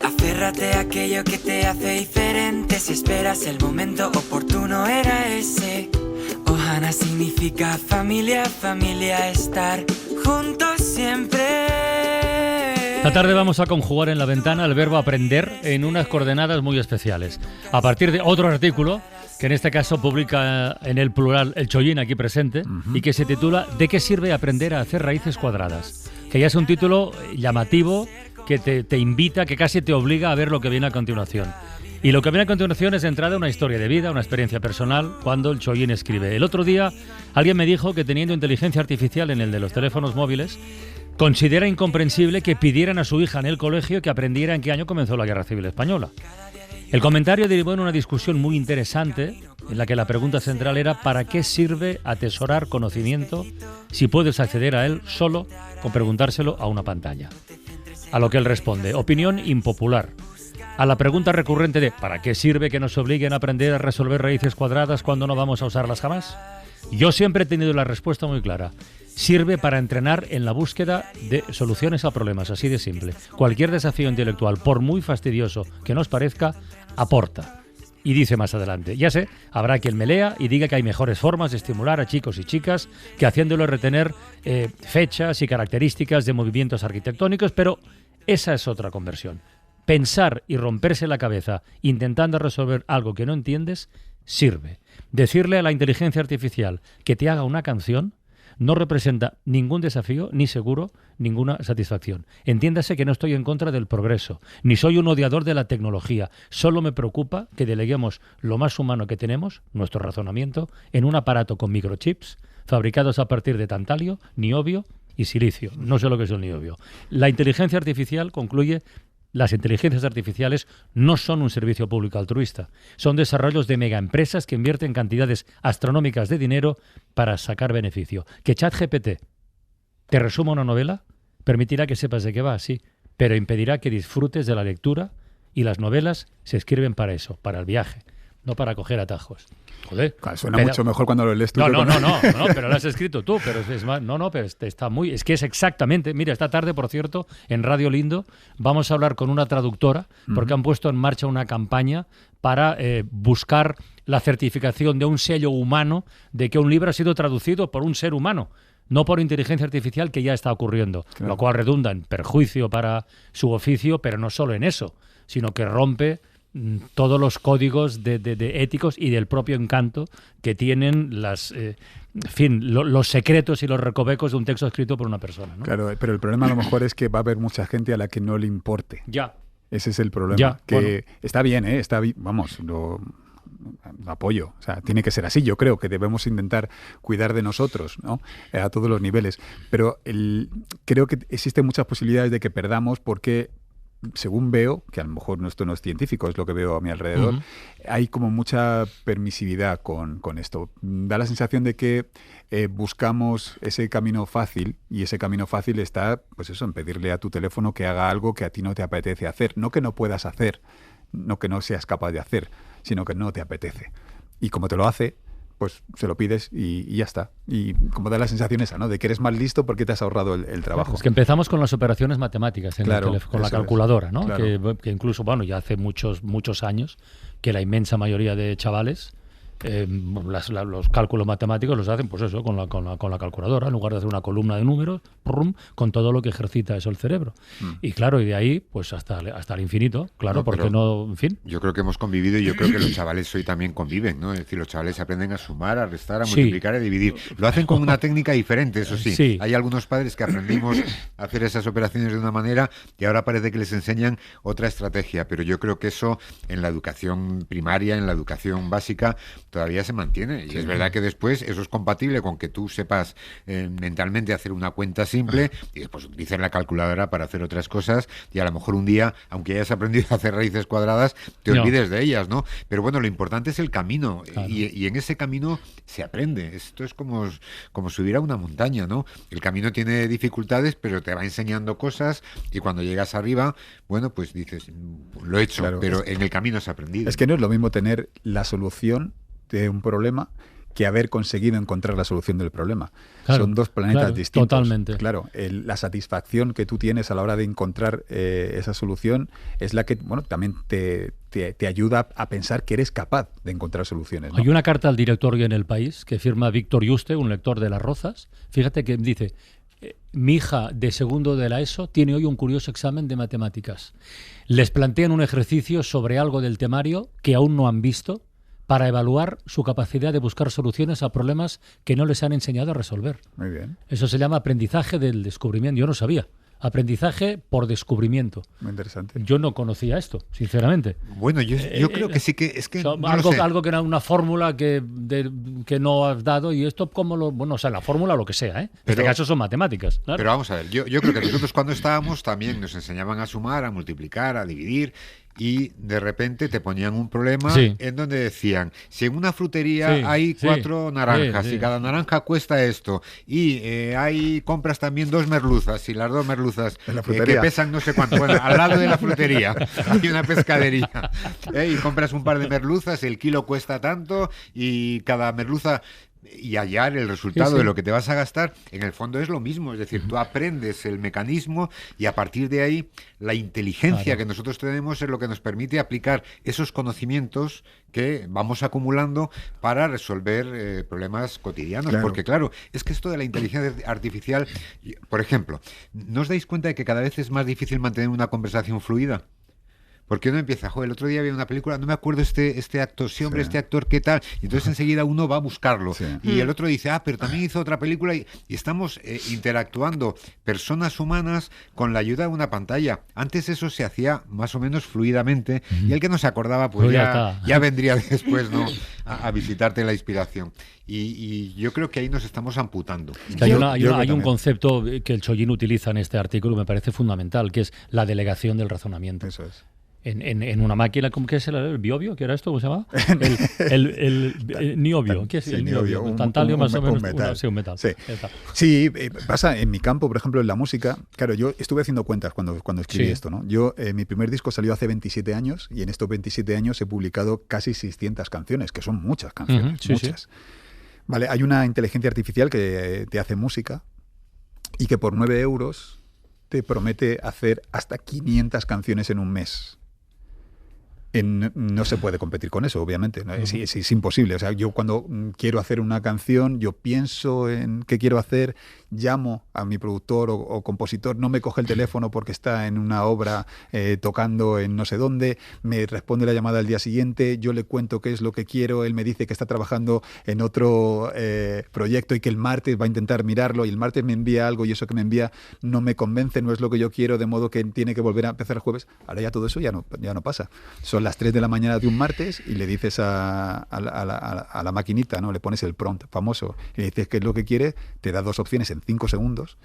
[SPEAKER 21] Aférrate a aquello que te hace diferente. Si esperas el momento oportuno era ese. Ohana significa familia, familia, estar juntos siempre.
[SPEAKER 3] Esta tarde vamos a conjugar en La Ventana el verbo aprender en unas coordenadas muy especiales. A partir de otro artículo, que en este caso publica en el plural el Chollín aquí presente, y que se titula ¿De qué sirve aprender a hacer raíces cuadradas? Que ya es un título llamativo que te invita, que casi te obliga a ver lo que viene a continuación. Y lo que viene a continuación es de entrada una historia de vida, una experiencia personal, cuando el Chollín escribe. El otro día alguien me dijo que teniendo inteligencia artificial en el de los teléfonos móviles, considera incomprensible que pidieran a su hija en el colegio que aprendiera en qué año comenzó la Guerra Civil Española. El comentario derivó en una discusión muy interesante en la que la pregunta central era ¿para qué sirve atesorar conocimiento si puedes acceder a él solo con preguntárselo a una pantalla? A lo que él responde, opinión impopular. A la pregunta recurrente de ¿para qué sirve que nos obliguen a aprender a resolver raíces cuadradas cuando no vamos a usarlas jamás? Yo siempre he tenido la respuesta muy clara. Sirve para entrenar en la búsqueda de soluciones a problemas, así de simple. Cualquier desafío intelectual, por muy fastidioso que nos parezca, aporta. Y dice más adelante, ya sé, habrá quien me lea y diga que hay mejores formas de estimular a chicos y chicas que haciéndolo retener fechas y características de movimientos arquitectónicos, pero esa es otra conversión. Pensar y romperse la cabeza intentando resolver algo que no entiendes sirve. Decirle a la inteligencia artificial que te haga una canción no representa ningún desafío, ni seguro ninguna satisfacción. Entiéndase que no estoy en contra del progreso, ni soy un odiador de la tecnología. Solo me preocupa que deleguemos lo más humano que tenemos, nuestro razonamiento, en un aparato con microchips fabricados a partir de tantalio, niobio y silicio. No sé lo que es el niobio. La inteligencia artificial, concluye, las inteligencias artificiales no son un servicio público altruista. Son desarrollos de megaempresas que invierten cantidades astronómicas de dinero para sacar beneficio. Que ChatGPT te resuma una novela permitirá que sepas de qué va, sí, pero impedirá que disfrutes de la lectura, y las novelas se escriben para eso, para el viaje, no para coger atajos. Joder.
[SPEAKER 5] Suena mucho mejor cuando lo lees tú.
[SPEAKER 3] No, pero lo has escrito tú, pero es más, pero está muy, es que es exactamente, mira, esta tarde, por cierto, en Radio Lindo vamos a hablar con una traductora, porque han puesto en marcha una campaña para buscar la certificación de un sello humano de que un libro ha sido traducido por un ser humano, no por inteligencia artificial, que ya está ocurriendo, claro. Lo cual redunda en perjuicio para su oficio, pero no solo en eso, sino que rompe todos los códigos de éticos y del propio encanto que tienen los secretos y los recovecos de un texto escrito por una persona, ¿no?
[SPEAKER 5] Claro, pero el problema a lo mejor es que va a haber mucha gente a la que no le importe.
[SPEAKER 3] Ya.
[SPEAKER 5] Ese es el problema.
[SPEAKER 3] Ya,
[SPEAKER 5] que
[SPEAKER 3] bueno.
[SPEAKER 5] Está bien, vamos, lo apoyo. O sea, tiene que ser así. Yo creo que debemos intentar cuidar de nosotros, ¿no? A todos los niveles. Pero creo que existen muchas posibilidades de que perdamos porque según veo, que a lo mejor esto no es científico, es lo que veo a mi alrededor, hay como mucha permisividad con esto. Da la sensación de que buscamos ese camino fácil, y ese camino fácil está, pues eso, en pedirle a tu teléfono que haga algo que a ti no te apetece hacer. No que no puedas hacer, no que no seas capaz de hacer, sino que no te apetece. Y como te lo hace, pues se lo pides y ya está. Y como da la sensación esa, ¿no? De que eres más listo porque te has ahorrado el trabajo.
[SPEAKER 3] Es que empezamos con las operaciones matemáticas en el teléfono, con la calculadora, ¿no?
[SPEAKER 5] Claro.
[SPEAKER 3] Que incluso, bueno, ya hace muchos años que la inmensa mayoría de chavales los cálculos matemáticos los hacen, pues eso, con la calculadora, en lugar de hacer una columna de números, con todo lo que ejercita eso el cerebro. Y claro, y de ahí, pues hasta el infinito, claro, no, porque no, en fin.
[SPEAKER 4] Yo creo que hemos convivido, y yo creo que los chavales hoy también conviven, ¿no? Es decir, los chavales aprenden a sumar, a restar, a multiplicar, a dividir. Lo hacen con una técnica diferente, eso sí. Hay algunos padres que aprendimos a hacer esas operaciones de una manera y ahora parece que les enseñan otra estrategia, pero yo creo que eso en la educación primaria, en la educación básica, todavía se mantiene. Y es verdad que después eso es compatible con que tú sepas mentalmente hacer una cuenta simple y después utilices la calculadora para hacer otras cosas, y a lo mejor un día, aunque hayas aprendido a hacer raíces cuadradas, te olvides de ellas, ¿no? Pero bueno, lo importante es el camino, y en ese camino se aprende. Esto es como subir a una montaña, ¿no? El camino tiene dificultades, pero te va enseñando cosas, y cuando llegas arriba, bueno, pues dices, lo he hecho, pero en el camino has aprendido.
[SPEAKER 5] Es que no es lo mismo tener la solución de un problema que haber conseguido encontrar la solución del problema. Son dos planetas distintos.
[SPEAKER 3] Totalmente.
[SPEAKER 5] Claro, la satisfacción que tú tienes a la hora de encontrar esa solución es la que, bueno, también te ayuda a pensar que eres capaz de encontrar soluciones, ¿no?
[SPEAKER 3] Hay una carta al director en El País que firma Víctor Yuste, un lector de Las Rozas. Fíjate que dice: mi hija de segundo de la ESO tiene hoy un curioso examen de matemáticas. Les plantean un ejercicio sobre algo del temario que aún no han visto, para evaluar su capacidad de buscar soluciones a problemas que no les han enseñado a resolver.
[SPEAKER 5] Muy bien.
[SPEAKER 3] Eso se llama aprendizaje del descubrimiento. Yo no sabía. Aprendizaje por descubrimiento.
[SPEAKER 5] Muy interesante.
[SPEAKER 3] Yo no conocía esto, sinceramente.
[SPEAKER 4] Bueno, yo creo que sí que... Es que no
[SPEAKER 3] algo que era una fórmula que no has dado, y esto como bueno, o sea, la fórmula o lo que sea, ¿eh? En este caso son matemáticas. Claro.
[SPEAKER 4] Pero vamos a ver, yo creo que nosotros cuando estábamos también nos enseñaban a sumar, a multiplicar, a dividir, y de repente te ponían un problema en donde decían, si en una frutería hay 4 naranjas y cada naranja cuesta esto, y compras también 2 merluzas, y las 2 merluzas que pesan no sé cuánto, bueno, al lado de la frutería hay una pescadería, y compras un par de merluzas, el kilo cuesta tanto, y cada merluza... Y hallar el resultado de lo que te vas a gastar, en el fondo es lo mismo. Es decir, tú aprendes el mecanismo, y a partir de ahí la inteligencia que nosotros tenemos es lo que nos permite aplicar esos conocimientos que vamos acumulando para resolver problemas cotidianos. Porque claro, es que esto de la inteligencia artificial, por ejemplo, ¿no os dais cuenta de que cada vez es más difícil mantener una conversación fluida? Porque uno empieza, el otro día había una película, no me acuerdo este actor, este actor, ¿qué tal? Y entonces enseguida uno va a buscarlo. Y el otro dice, pero también hizo otra película, y estamos interactuando personas humanas con la ayuda de una pantalla. Antes eso se hacía más o menos fluidamente, y el que no se acordaba, pues ya vendría después, ¿no? a visitarte la inspiración. Y yo creo que ahí nos estamos amputando.
[SPEAKER 3] Hay un concepto que el Chollín utiliza en este artículo, me parece fundamental, que es la delegación del razonamiento.
[SPEAKER 5] Eso es.
[SPEAKER 3] En una máquina, ¿cómo que es el biobio? ¿Qué era esto? ¿Cómo se llama? El niobio. ¿Qué es el niobio?
[SPEAKER 5] Un
[SPEAKER 3] tantalio más o menos.
[SPEAKER 5] Metal.
[SPEAKER 3] Un metal.
[SPEAKER 5] Sí, pasa en mi campo, por ejemplo, en la música. Claro, yo estuve haciendo cuentas cuando escribí esto, ¿no? Yo, mi primer disco salió hace 27 años, y en estos 27 años he publicado casi 600 canciones, que son muchas canciones, muchas. Vale, hay una inteligencia artificial que te hace música y que por 9 euros te promete hacer hasta 500 canciones en un mes. No se puede competir con eso, obviamente, ¿no? Es imposible. O sea, yo cuando quiero hacer una canción, yo pienso en qué quiero hacer, llamo a mi productor o compositor, no me coge el teléfono porque está en una obra tocando en no sé dónde, me responde la llamada al día siguiente, yo le cuento qué es lo que quiero, él me dice que está trabajando en otro proyecto y que el martes va a intentar mirarlo, y el martes me envía algo, y eso que me envía no me convence, no es lo que yo quiero, de modo que tiene que volver a empezar el jueves. Ahora ya todo eso ya no pasa. Son las 3 de la mañana de un martes y le dices a la maquinita, ¿no? Le pones el prompt famoso y le dices qué es lo que quiere, te da 2 opciones en 5 segundos,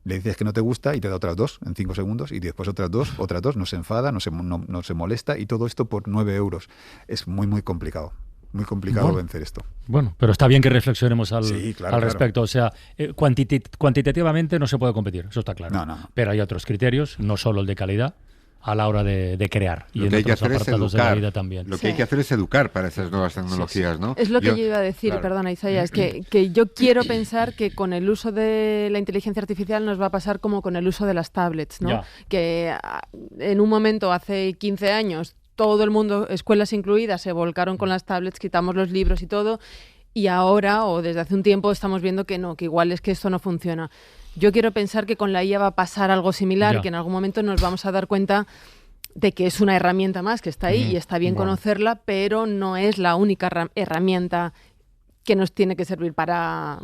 [SPEAKER 5] Le dices que no te gusta y te da otras 2 en 5 segundos y después otras dos, no se enfada, no se molesta y todo esto por 9 euros. Es muy, muy complicado. Muy complicado vencer esto.
[SPEAKER 3] Bueno, pero está bien que reflexionemos al
[SPEAKER 5] claro.
[SPEAKER 3] respecto. O sea, cuantitativamente no se puede competir, eso está claro.
[SPEAKER 5] No.
[SPEAKER 3] Pero hay otros criterios, no solo el de calidad, a la hora de crear.
[SPEAKER 4] Lo
[SPEAKER 3] y
[SPEAKER 4] que
[SPEAKER 3] en
[SPEAKER 4] hay que
[SPEAKER 3] otros
[SPEAKER 4] hacer es
[SPEAKER 3] apartados
[SPEAKER 4] educar.
[SPEAKER 3] de la vida también.
[SPEAKER 4] Lo que hay que hacer es educar para esas nuevas tecnologías, ¿no?
[SPEAKER 19] Es lo que yo iba a decir, perdona Isaías, que yo quiero pensar que con el uso de la inteligencia artificial nos va a pasar como con el uso de las tablets, ¿no? Que en un momento, hace 15 años, todo el mundo, escuelas incluidas, se volcaron con las tablets, quitamos los libros y todo, y ahora, o desde hace un tiempo, estamos viendo que no, que igual es que esto no funciona. Yo quiero pensar que con la IA va a pasar algo similar y que en algún momento nos vamos a dar cuenta de que es una herramienta más que está ahí y está bien conocerla, pero no es la única herramienta que nos tiene que servir para...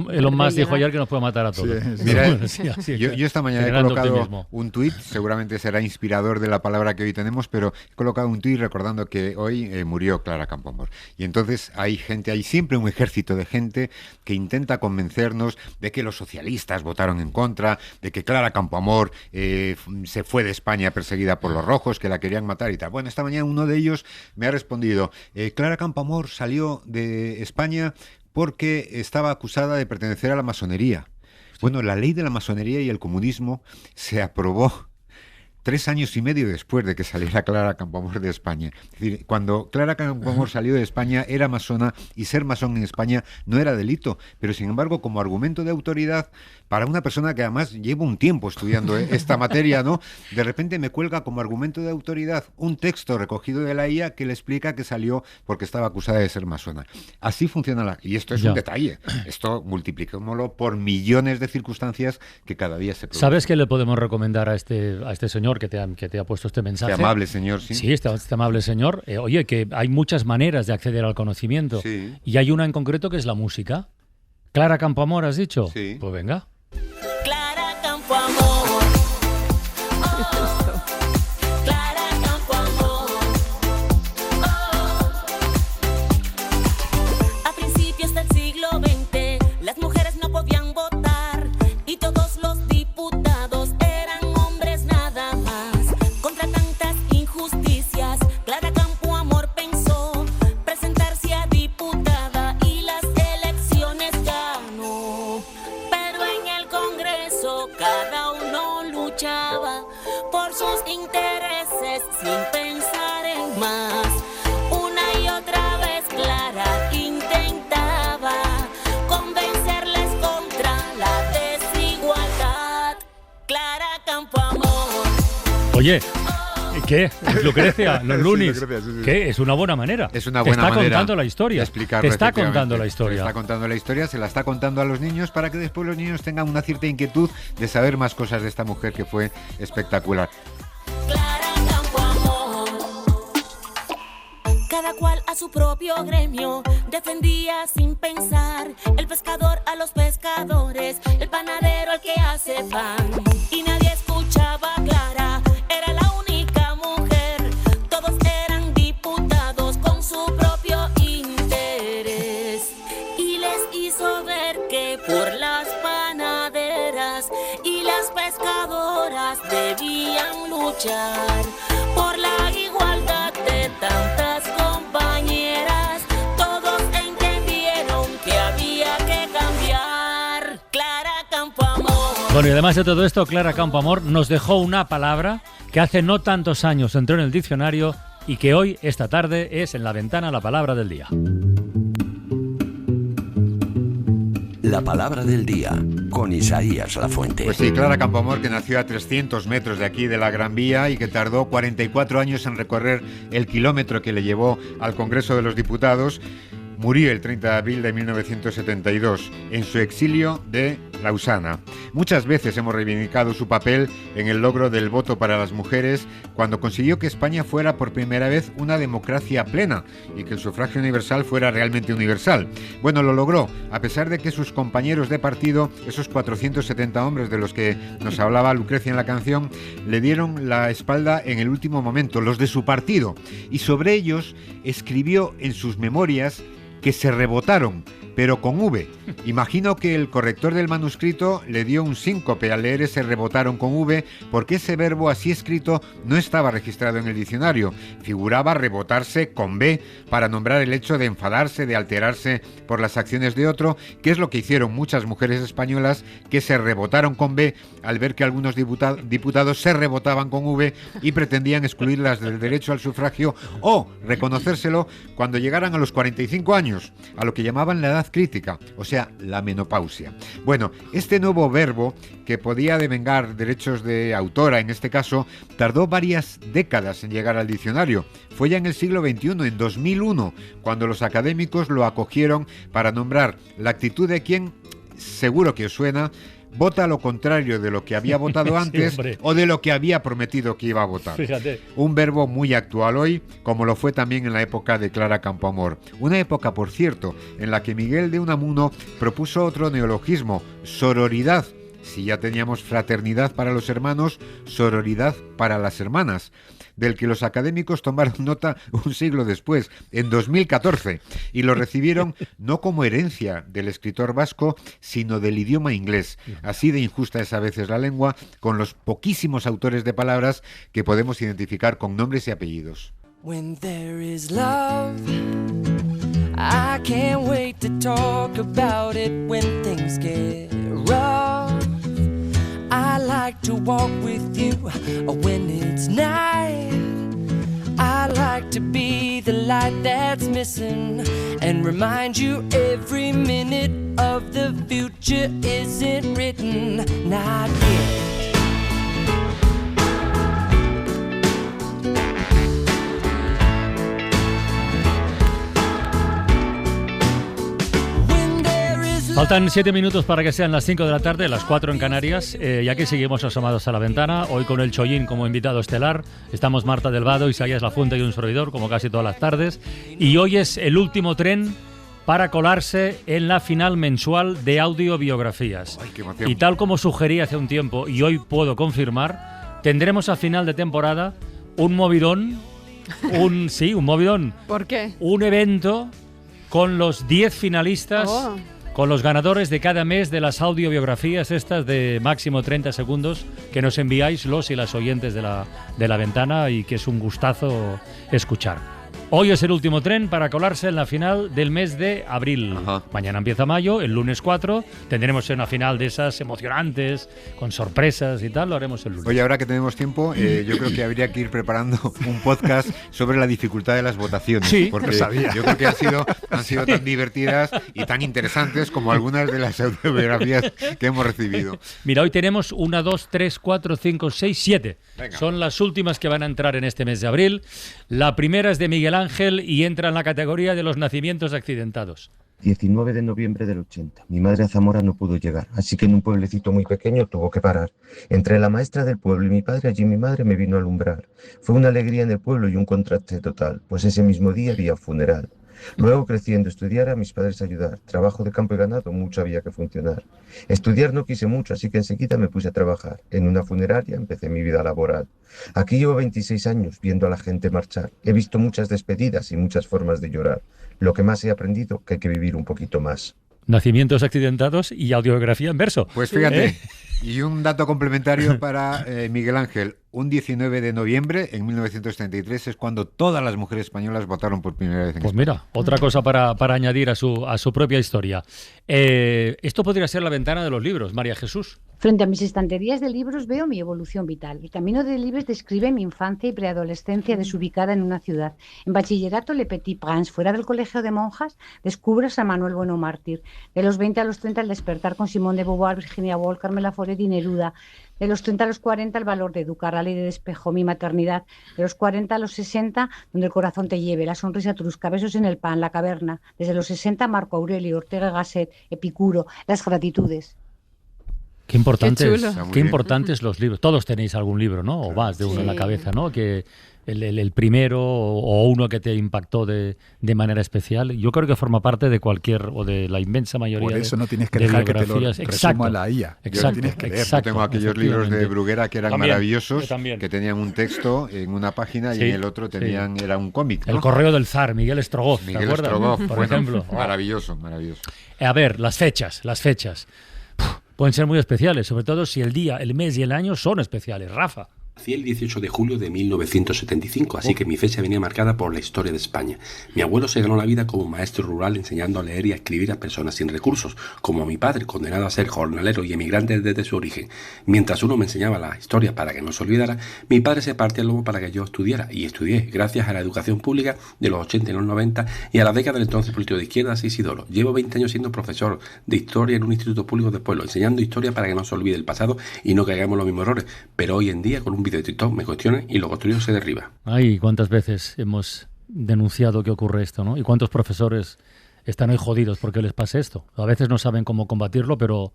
[SPEAKER 3] Elon Musk dijo ayer que nos puede matar a todos.
[SPEAKER 4] Mira, yo esta mañana he colocado un tuit, seguramente será inspirador de la palabra que hoy tenemos, pero he colocado un tuit recordando que hoy murió Clara Campoamor. Y entonces hay siempre un ejército de gente que intenta convencernos de que los socialistas votaron en contra, de que Clara Campoamor se fue de España perseguida por los rojos, que la querían matar y tal. Bueno, esta mañana uno de ellos me ha respondido, Clara Campoamor salió de España porque estaba acusada de pertenecer a la masonería. Bueno, la ley de la masonería y el comunismo se aprobó 3 años y medio después de que saliera Clara Campoamor de España. Es decir, cuando Clara Campoamor salió de España era masona y ser masón en España no era delito, pero sin embargo como argumento de autoridad para una persona que además lleva un tiempo estudiando esta materia, ¿no? De repente me cuelga como argumento de autoridad un texto recogido de la IA que le explica que salió porque estaba acusada de ser masona. Así funciona y esto es un detalle. Esto multipliquémoslo por millones de circunstancias que cada día se producen.
[SPEAKER 3] ¿Sabes qué le podemos recomendar a este señor que te ha puesto este mensaje?
[SPEAKER 4] Este amable señor, sí.
[SPEAKER 3] Sí, este amable señor. Oye, que hay muchas maneras de acceder al conocimiento.
[SPEAKER 4] Sí.
[SPEAKER 3] Y hay una en concreto que es la música. Clara Campoamor, ¿has dicho?
[SPEAKER 4] Sí.
[SPEAKER 3] Pues venga.
[SPEAKER 2] Clara Campoamor. Clara Campoamor. A principios del siglo XX, las mujeres no podían votar y todos los diputados eran hombres nada más. Contra tantas injusticias, Clara Campoamor pensó presentarse a diputada y las elecciones ganó. Pero en el Congreso cada uno luchaba por sus intereses sin pensar en más. Una y otra vez Clara intentaba convencerles contra la desigualdad. Clara Campoamor.
[SPEAKER 3] Oye, ¿qué? Lucrecia, los lunes.
[SPEAKER 5] Sí, Lucrecia, sí.
[SPEAKER 3] ¿Qué? Es una buena manera.
[SPEAKER 4] Es una buena manera.
[SPEAKER 3] Te está contando la historia.
[SPEAKER 4] De explicarlo,
[SPEAKER 3] Te está
[SPEAKER 4] efectivamente.
[SPEAKER 3] contando la historia.
[SPEAKER 4] Te está contando la historia, se la está contando a los niños para que después los niños tengan una cierta inquietud de saber más cosas de esta mujer que fue espectacular.
[SPEAKER 2] Clara Campoamor. Cada cual a su propio gremio defendía sin pensar. El pescador a los pescadores, el panadero al que hace pan. Y nadie escuchaba a Clara, era la única mujer. Todos eran diputados con su propio interés. Y les hizo ver que por las panaderas y las pescadoras debían luchar por la igualdad de tantas compañeras. Todos entendieron que había que cambiar. Clara Campoamor.
[SPEAKER 3] Bueno, y además de todo esto, Clara Campoamor nos dejó una palabra que hace no tantos años entró en el diccionario y que hoy, esta tarde, es en la ventana la palabra del día.
[SPEAKER 22] La palabra del día, con Isaías Lafuente.
[SPEAKER 4] Pues sí, Clara Campoamor, que nació a 300 metros de aquí, de la Gran Vía, y que tardó 44 años en recorrer el kilómetro que le llevó al Congreso de los Diputados, murió el 30 de abril de 1972 en su exilio de Lausana. Muchas veces hemos reivindicado su papel en el logro del voto para las mujeres cuando consiguió que España fuera por primera vez una democracia plena y que el sufragio universal fuera realmente universal. Bueno, lo logró, a pesar de que sus compañeros de partido, esos 470 hombres de los que nos hablaba Lucrecia en la canción, le dieron la espalda en el último momento, los de su partido, y sobre ellos escribió en sus memorias que se rebotaron pero con V. Imagino que el corrector del manuscrito le dio un síncope al leer ese rebotaron con V, porque ese verbo así escrito no estaba registrado en el diccionario. Figuraba rebotarse con B para nombrar el hecho de enfadarse, de alterarse por las acciones de otro, que es lo que hicieron muchas mujeres españolas que se rebotaron con B al ver que algunos diputados se rebotaban con V y pretendían excluirlas del derecho al sufragio o reconocérselo cuando llegaran a los 45 años, a lo que llamaban la edad crítica, o sea, la menopausia. Bueno, este nuevo verbo, que podía devengar derechos de autora en este caso, tardó varias décadas en llegar al diccionario. Fue ya en el siglo XXI, en 2001, cuando los académicos lo acogieron para nombrar la actitud de quien, seguro que os suena, vota lo contrario de lo que había votado antes, sí, o de lo que había prometido que iba a votar.
[SPEAKER 3] Fíjate.
[SPEAKER 4] Un verbo muy actual hoy, como lo fue también en la época de Clara Campoamor. Una época, por cierto, en la que Miguel de Unamuno propuso otro neologismo, sororidad. Si ya teníamos fraternidad para los hermanos, sororidad para las hermanas, del que los académicos tomaron nota un siglo después, en 2014, y lo recibieron no como herencia del escritor vasco, sino del idioma inglés. Así de injusta es a veces la lengua, con los poquísimos autores de palabras que podemos identificar con nombres y apellidos.
[SPEAKER 21] When there is love, I can't wait to talk about it when things get rough. I like to walk with you when it's night. I like to be the light that's missing and remind you every minute of the future isn't written, not yet.
[SPEAKER 3] Faltan 7 minutos para que sean las 5 de la tarde, las 4 en Canarias, ya que seguimos asomados a la ventana, hoy con el Chollín como invitado estelar. Estamos Marta del Vado, Isaías Lafuente y un servidor, como casi todas las tardes. Y hoy es el último tren para colarse en la final mensual de audiobiografías.
[SPEAKER 4] Ay, qué emoción.
[SPEAKER 3] Y tal como sugerí hace un tiempo, y hoy puedo confirmar, tendremos a final de temporada un movidón, un movidón.
[SPEAKER 19] ¿Por qué?
[SPEAKER 3] Un evento con los 10 finalistas...
[SPEAKER 19] Oh.
[SPEAKER 3] Con los ganadores de cada mes de las audiobiografías estas de máximo 30 segundos que nos enviáis los y las oyentes de la ventana, y que es un gustazo escuchar. Hoy es el último tren para colarse en la final del mes de abril.
[SPEAKER 4] Ajá.
[SPEAKER 3] Mañana empieza mayo, el lunes 4 tendremos una final de esas emocionantes, con sorpresas y tal, lo haremos el lunes.
[SPEAKER 4] Oye, ahora que tenemos tiempo, yo creo que habría que ir preparando un podcast sobre la dificultad de las votaciones.
[SPEAKER 3] Sí,
[SPEAKER 4] porque yo creo que han sido tan divertidas y tan interesantes como algunas de las autobiografías que hemos recibido.
[SPEAKER 3] Mira, hoy tenemos 1, 2, 3, 4, 5, 6, 7.
[SPEAKER 4] Venga.
[SPEAKER 3] Son las últimas que van a entrar en este mes de abril. La primera es de Miguel Ángel y entra en la categoría de los nacimientos accidentados.
[SPEAKER 8] 19 de noviembre del 80. Mi madre a Zamora no pudo llegar, así que en un pueblecito muy pequeño tuvo que parar. Entre la maestra del pueblo y mi padre, allí mi madre me vino a alumbrar. Fue una alegría en el pueblo y un contraste total, pues ese mismo día había funeral. Luego, creciendo, estudiar a mis padres ayudar. Trabajo de campo y ganado, mucho había que funcionar. Estudiar no quise mucho, así que enseguida me puse a trabajar. En una funeraria empecé mi vida laboral. Aquí llevo 26 años viendo a la gente marchar. He visto muchas despedidas y muchas formas de llorar. Lo que más he aprendido, que hay que vivir un poquito más.
[SPEAKER 3] Nacimientos accidentados y audiografía en verso.
[SPEAKER 4] Pues fíjate, y un dato complementario para Miguel Ángel. Un 19 de noviembre, en 1933, es cuando todas las mujeres españolas votaron por primera vez en
[SPEAKER 3] Pues
[SPEAKER 4] España.
[SPEAKER 3] mira, otra cosa para añadir a su propia historia. Esto podría ser la ventana de los libros, María Jesús.
[SPEAKER 9] Frente a mis estanterías de libros veo mi evolución vital. El camino de Libres describe mi infancia y preadolescencia desubicada en una ciudad. En bachillerato, Le Petit Prince. Fuera del colegio de monjas, descubro a San Manuel Bueno Mártir. De los 20 a los 30, El despertar con Simone de Beauvoir, Virginia Woolf, Carmela Foret y Neruda. De los 30 a los 40, El valor de educar, La ley de despejo, Mi maternidad. De los 40 a los 60, Donde el corazón te lleve, La sonrisa trusca, Besos en el pan, La caverna. Desde los 60, Marco Aurelio, Ortega y Gasset, Epicuro, Las gratitudes.
[SPEAKER 3] Qué importantes,
[SPEAKER 19] chulo.
[SPEAKER 3] qué importantes los libros. Todos tenéis algún libro, ¿no? O más de uno en la cabeza, ¿no? Que el primero o uno que te impactó de manera especial. Yo creo que forma parte de cualquier, o de la inmensa mayoría.
[SPEAKER 5] Por eso no tienes que
[SPEAKER 3] de
[SPEAKER 5] dejar que te lo
[SPEAKER 3] biografías.
[SPEAKER 5] resuma la IA.
[SPEAKER 3] Exacto,
[SPEAKER 5] Tienes que leer.
[SPEAKER 3] exacto.
[SPEAKER 4] Yo tengo aquellos libros de Bruguera que eran
[SPEAKER 3] También,
[SPEAKER 4] maravillosos,
[SPEAKER 3] yo también.
[SPEAKER 4] que tenían un texto en una página y en el otro tenían era un cómic, ¿no?
[SPEAKER 3] El Correo del Zar, Miguel Strogoff, ¿te
[SPEAKER 4] Miguel
[SPEAKER 3] acuerdas?
[SPEAKER 4] Strogoff,
[SPEAKER 3] Por
[SPEAKER 4] bueno,
[SPEAKER 3] ejemplo.
[SPEAKER 4] maravilloso, maravilloso.
[SPEAKER 3] A ver, las fechas. Pueden ser muy especiales, sobre todo si el día, el mes y el año son especiales. Rafa.
[SPEAKER 10] Nací el 18 de julio de 1975, así que mi fecha venía marcada por la historia de España. Mi abuelo se ganó la vida como maestro rural enseñando a leer y a escribir a personas sin recursos, como a mi padre, condenado a ser jornalero y emigrante desde su origen. Mientras uno me enseñaba la historia para que no se olvidara, mi padre se partía el lomo para que yo estudiara, y estudié gracias a la educación pública de los 80 y los 90 y a la beca del entonces político de izquierdas Isidoro. Llevo 20 años siendo profesor de historia en un instituto público de pueblo, enseñando historia para que no se olvide el pasado y no caigamos en los mismos errores, pero hoy en día con un de TikTok me cuestionan y lo construido se derriba.
[SPEAKER 3] Ay, cuántas veces hemos denunciado que ocurre esto, ¿no? Y cuántos profesores están hoy jodidos porque les pase esto. A veces no saben cómo combatirlo, pero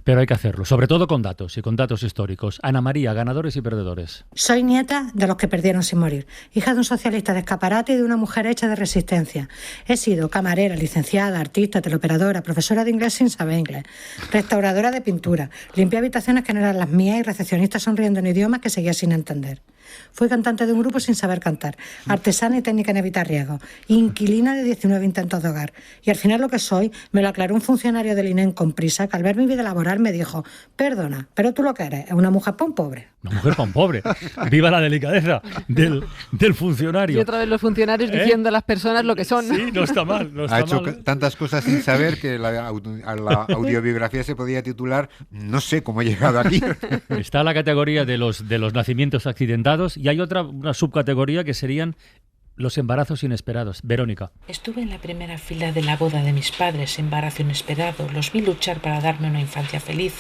[SPEAKER 3] hay que hacerlo, sobre todo con datos y con datos históricos. Ana María, ganadores y perdedores.
[SPEAKER 11] Soy nieta de los que perdieron sin morir, hija de un socialista de escaparate y de una mujer hecha de resistencia. He sido camarera, licenciada, artista, teleoperadora, profesora de inglés sin saber inglés, restauradora de pintura, limpié habitaciones que no eran las mías y recepcionista sonriendo en idiomas que seguía sin entender. Fui cantante de un grupo sin saber cantar, artesana y técnica en evitar riesgos, inquilina de 19 intentos de hogar. Y al final lo que soy me lo aclaró un funcionario del INEM con prisa que al ver mi vida laboral me dijo: perdona, pero tú lo que eres es una mujer pa' un pobre.
[SPEAKER 3] Una mujer pa' un pobre. Viva la delicadeza del funcionario.
[SPEAKER 19] Y otra vez los funcionarios diciendo a las personas lo que son.
[SPEAKER 3] Sí, no está mal. No está
[SPEAKER 4] ha hecho
[SPEAKER 3] mal.
[SPEAKER 4] tantas cosas sin saber que la audiobiografía se podía titular "No sé cómo he llegado aquí".
[SPEAKER 3] Está la categoría de los nacimientos accidentados y hay una subcategoría que serían los embarazos inesperados. Verónica.
[SPEAKER 23] Estuve en la primera fila de la boda de mis padres, embarazo inesperado. Los vi luchar para darme una infancia feliz.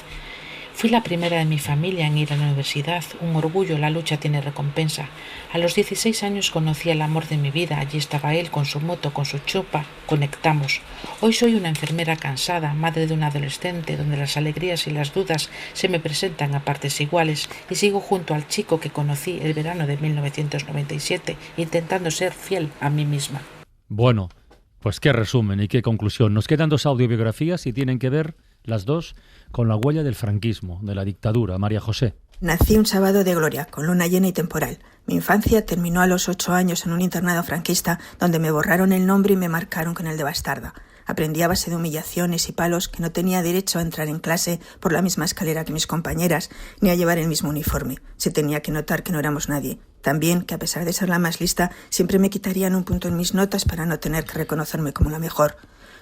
[SPEAKER 23] Fui la primera de mi familia en ir a la universidad. Un orgullo, la lucha tiene recompensa. A los 16 años conocí el amor de mi vida. Allí estaba él con su moto, con su chupa. Conectamos. Hoy soy una enfermera cansada, madre de un adolescente, donde las alegrías y las dudas se me presentan a partes iguales. Y sigo junto al chico que conocí el verano de 1997, intentando ser fiel a mí misma.
[SPEAKER 3] Bueno, pues qué resumen y qué conclusión. Nos quedan 2 audiobiografías y tienen que ver las dos con la huella del franquismo, de la dictadura. María José.
[SPEAKER 24] Nací un sábado de gloria, con luna llena y temporal. Mi infancia terminó a los 8 años en un internado franquista donde me borraron el nombre y me marcaron con el de bastarda. Aprendí a base de humillaciones y palos que no tenía derecho a entrar en clase por la misma escalera que mis compañeras, ni a llevar el mismo uniforme. Se tenía que notar que no éramos nadie. También que a pesar de ser la más lista, siempre me quitarían un punto en mis notas para no tener que reconocerme como la mejor.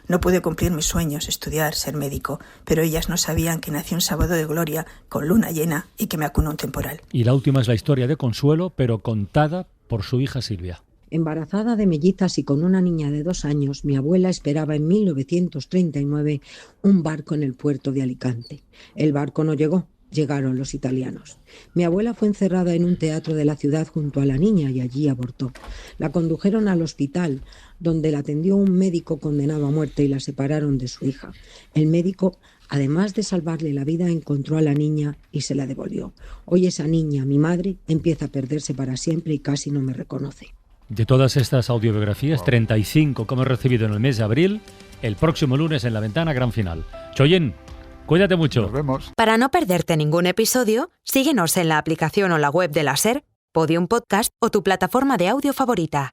[SPEAKER 24] No pude cumplir mis sueños, estudiar, ser médico, pero ellas no sabían que nací un sábado de gloria, con luna llena y que me acunó un temporal.
[SPEAKER 3] Y la última es la historia de Consuelo, pero contada por su hija Silvia.
[SPEAKER 25] Embarazada de mellizas y con una niña de 2 años, mi abuela esperaba en 1939 un barco en el puerto de Alicante. El barco no llegó. Llegaron los italianos. Mi abuela fue encerrada en un teatro de la ciudad junto a la niña y allí abortó. La condujeron al hospital, donde la atendió un médico condenado a muerte y la separaron de su hija. El médico, además de salvarle la vida, encontró a la niña y se la devolvió. Hoy esa niña, mi madre, empieza a perderse para siempre y casi no me reconoce.
[SPEAKER 3] De todas estas audiobiografías, 35 que hemos recibido en el mes de abril, el próximo lunes en La Ventana, gran final. Choyen, cuídate mucho.
[SPEAKER 5] Nos vemos.
[SPEAKER 1] Para no perderte ningún episodio, síguenos en la aplicación o la web de la SER, Podium Podcast o tu plataforma de audio favorita.